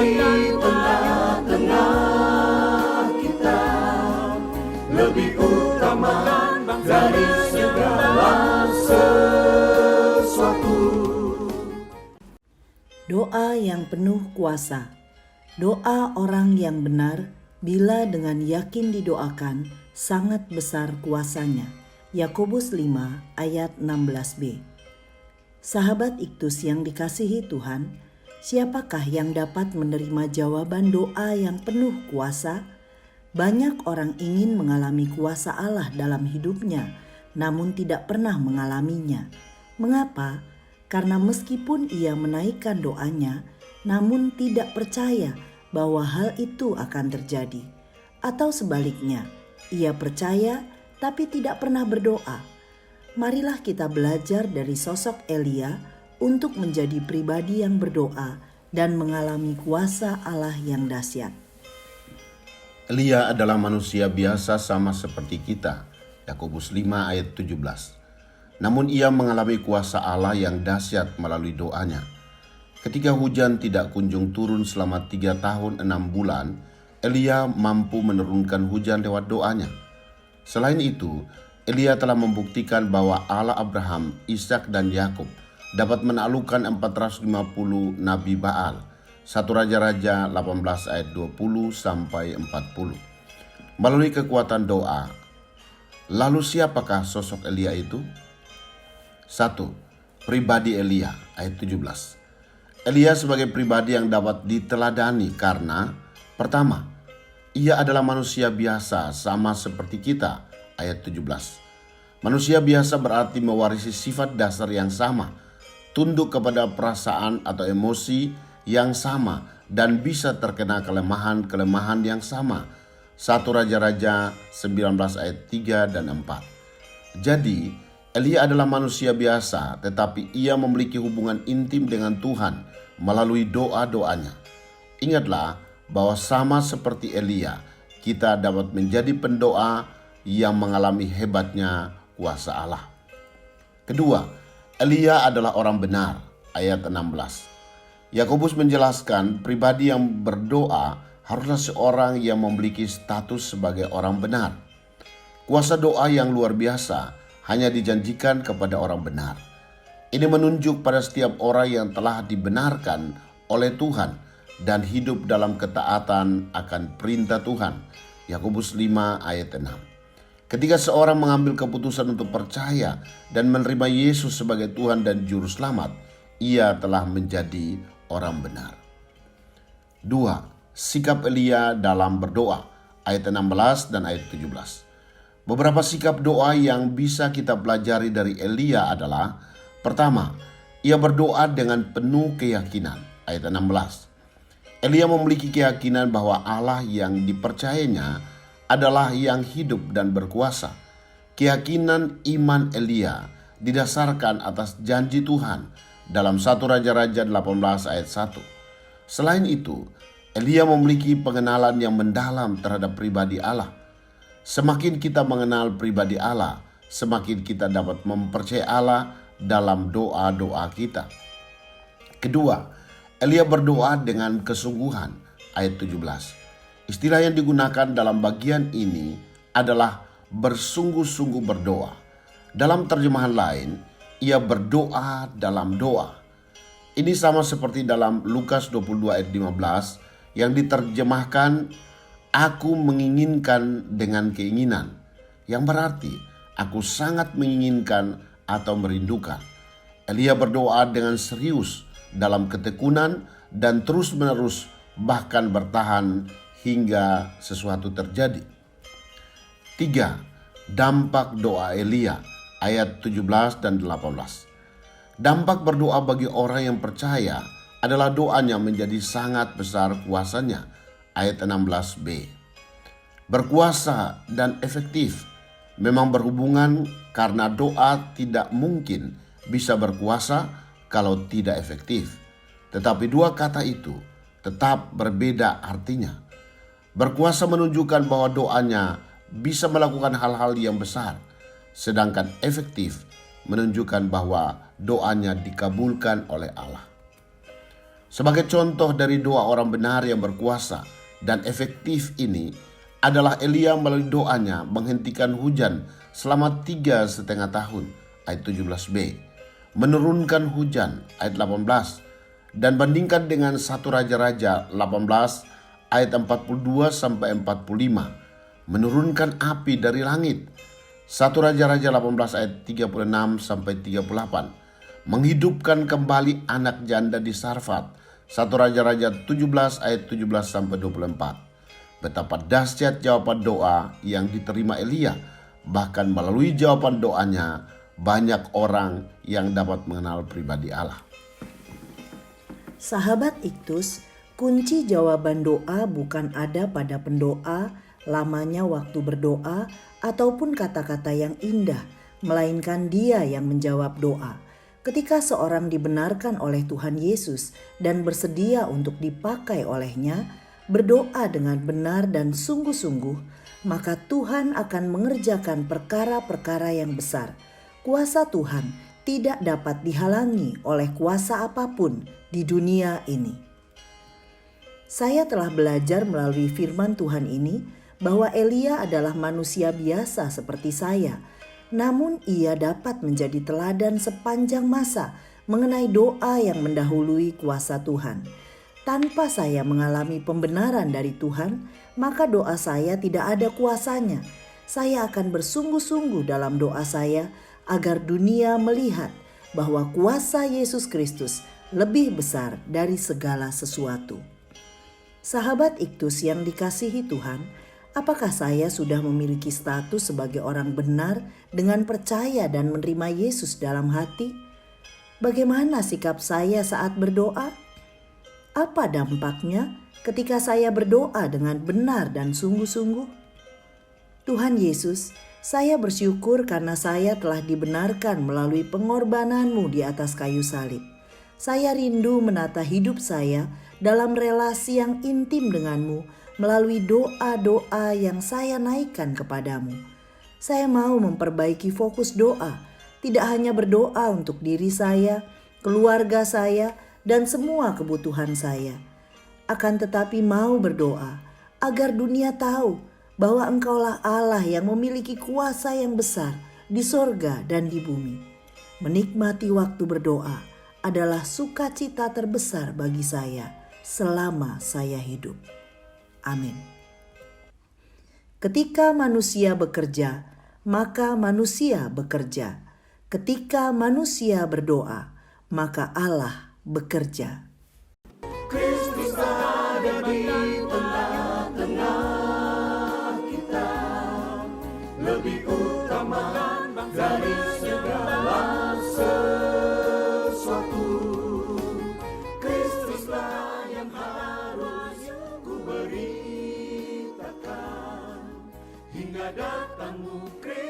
di tengah-tengah kita, lebih utama dari segala sesuatu. Doa yang penuh kuasa. Doa orang yang benar bila dengan yakin didoakan sangat besar kuasanya. Yakobus 5 ayat 16b. Sahabat Iktus yang dikasihi Tuhan, siapakah yang dapat menerima jawaban doa yang penuh kuasa? Banyak orang ingin mengalami kuasa Allah dalam hidupnya, namun tidak pernah mengalaminya. Mengapa? Karena meskipun ia menaikkan doanya, namun tidak percaya bahwa hal itu akan terjadi. Atau sebaliknya, ia percaya tapi tidak pernah berdoa. Marilah kita belajar dari sosok Elia untuk menjadi pribadi yang berdoa dan mengalami kuasa Allah yang dahsyat. Elia adalah manusia biasa sama seperti kita. Yakobus 5 ayat 17. Namun ia mengalami kuasa Allah yang dahsyat melalui doanya. Ketika hujan tidak kunjung turun selama 3 tahun 6 bulan, Elia mampu menurunkan hujan lewat doanya. Selain itu, Elia telah membuktikan bahwa Allah Abraham, Ishak dan Yakub dapat menaklukkan 450 Nabi Baal. 1 Raja-Raja 18 ayat 20 sampai 40. Melalui kekuatan doa. Lalu siapakah sosok Elia itu? 1. Pribadi Elia ayat 17. Elia sebagai pribadi yang dapat diteladani karena pertama, ia adalah manusia biasa sama seperti kita ayat 17. Manusia biasa berarti mewarisi sifat dasar yang sama, tunduk kepada perasaan atau emosi yang sama dan bisa terkena kelemahan-kelemahan yang sama. 1 Raja-Raja 19 ayat 3 dan 4. Jadi, Elia adalah manusia biasa, tetapi ia memiliki hubungan intim dengan Tuhan melalui doa-doanya. Ingatlah bahwa sama seperti Elia, kita dapat menjadi pendoa yang mengalami hebatnya kuasa Allah. Kedua, Elia adalah orang benar, ayat 16. Yakobus menjelaskan pribadi yang berdoa haruslah seorang yang memiliki status sebagai orang benar. Kuasa doa yang luar biasa hanya dijanjikan kepada orang benar. Ini menunjuk pada setiap orang yang telah dibenarkan oleh Tuhan dan hidup dalam ketaatan akan perintah Tuhan. Yakobus 5 ayat 6. Ketika seorang mengambil keputusan untuk percaya dan menerima Yesus sebagai Tuhan dan Juru Selamat, ia telah menjadi orang benar. 2. Sikap Elia dalam berdoa, ayat 16 dan ayat 17. Beberapa sikap doa yang bisa kita pelajari dari Elia adalah: pertama, ia berdoa dengan penuh keyakinan, ayat 16. Elia memiliki keyakinan bahwa Allah yang dipercayanya adalah yang hidup dan berkuasa. Keyakinan iman Elia didasarkan atas janji Tuhan dalam 1 Raja-Raja 18 ayat 1. Selain itu, Elia memiliki pengenalan yang mendalam terhadap pribadi Allah. Semakin kita mengenal pribadi Allah, semakin kita dapat mempercayai Allah dalam doa-doa kita. Kedua, Elia berdoa dengan kesungguhan, ayat 17. Istilah yang digunakan dalam bagian ini adalah bersungguh-sungguh berdoa. Dalam terjemahan lain, ia berdoa dalam doa. Ini sama seperti dalam Lukas 22 ayat 15 yang diterjemahkan aku menginginkan dengan keinginan, yang berarti aku sangat menginginkan atau merindukan. Elia berdoa dengan serius dalam ketekunan dan terus-menerus, bahkan bertahan hingga sesuatu terjadi. 3. Dampak doa Elia, ayat 17 dan 18. Dampak berdoa bagi orang yang percaya adalah doanya menjadi sangat besar kuasanya, ayat 16b. Berkuasa dan efektif memang berhubungan karena doa tidak mungkin bisa berkuasa kalau tidak efektif. Tetapi dua kata itu tetap berbeda artinya. Berkuasa menunjukkan bahwa doanya bisa melakukan hal-hal yang besar, sedangkan efektif menunjukkan bahwa doanya dikabulkan oleh Allah. Sebagai contoh dari doa orang benar yang berkuasa dan efektif ini adalah Elia melalui doanya menghentikan hujan selama 3,5 tahun, ayat 17b. Menurunkan hujan, ayat 18. Dan bandingkan dengan 1 Raja-Raja 18 ayat 42 sampai 45. Menurunkan api dari langit, 1 Raja-Raja 18 ayat 36 sampai 38. Menghidupkan kembali anak janda di Sarfat, 1 Raja-Raja 17 ayat 17 sampai 24. Betapa dahsyat jawaban doa yang diterima Elia. Bahkan melalui jawaban doanya banyak orang yang dapat mengenal pribadi Allah. Sahabat Iktus, kunci jawaban doa bukan ada pada pendoa, lamanya waktu berdoa, ataupun kata-kata yang indah, melainkan Dia yang menjawab doa. Ketika seorang dibenarkan oleh Tuhan Yesus dan bersedia untuk dipakai olehnya, berdoa dengan benar dan sungguh-sungguh, maka Tuhan akan mengerjakan perkara-perkara yang besar. Kuasa Tuhan tidak dapat dihalangi oleh kuasa apapun di dunia ini. Saya telah belajar melalui firman Tuhan ini bahwa Elia adalah manusia biasa seperti saya, namun ia dapat menjadi teladan sepanjang masa mengenai doa yang mendahului kuasa Tuhan. Tanpa saya mengalami pembenaran dari Tuhan, maka doa saya tidak ada kuasanya. Saya akan bersungguh-sungguh dalam doa saya agar dunia melihat bahwa kuasa Yesus Kristus lebih besar dari segala sesuatu. Sahabat Iktus yang dikasihi Tuhan, apakah saya sudah memiliki status sebagai orang benar dengan percaya dan menerima Yesus dalam hati? Bagaimana sikap saya saat berdoa? Apa dampaknya ketika saya berdoa dengan benar dan sungguh-sungguh? Tuhan Yesus, saya bersyukur karena saya telah dibenarkan melalui pengorbanan-Mu di atas kayu salib. Saya rindu menata hidup saya dalam relasi yang intim denganmu melalui doa-doa yang saya naikkan kepadamu. Saya mau memperbaiki fokus doa, tidak hanya berdoa untuk diri saya, keluarga saya, dan semua kebutuhan saya. Akan tetapi mau berdoa agar dunia tahu bahwa Engkaulah Allah yang memiliki kuasa yang besar di sorga dan di bumi. Menikmati waktu berdoa adalah sukacita terbesar bagi saya selama saya hidup. Amin. Ketika manusia bekerja, maka manusia bekerja. Ketika manusia berdoa, maka Allah bekerja. Kristus ada di tengah-tengah kita, lebih utama dari segala sesuatu. Kristuslah yang harus ku beritakan hingga datangmu Kristus.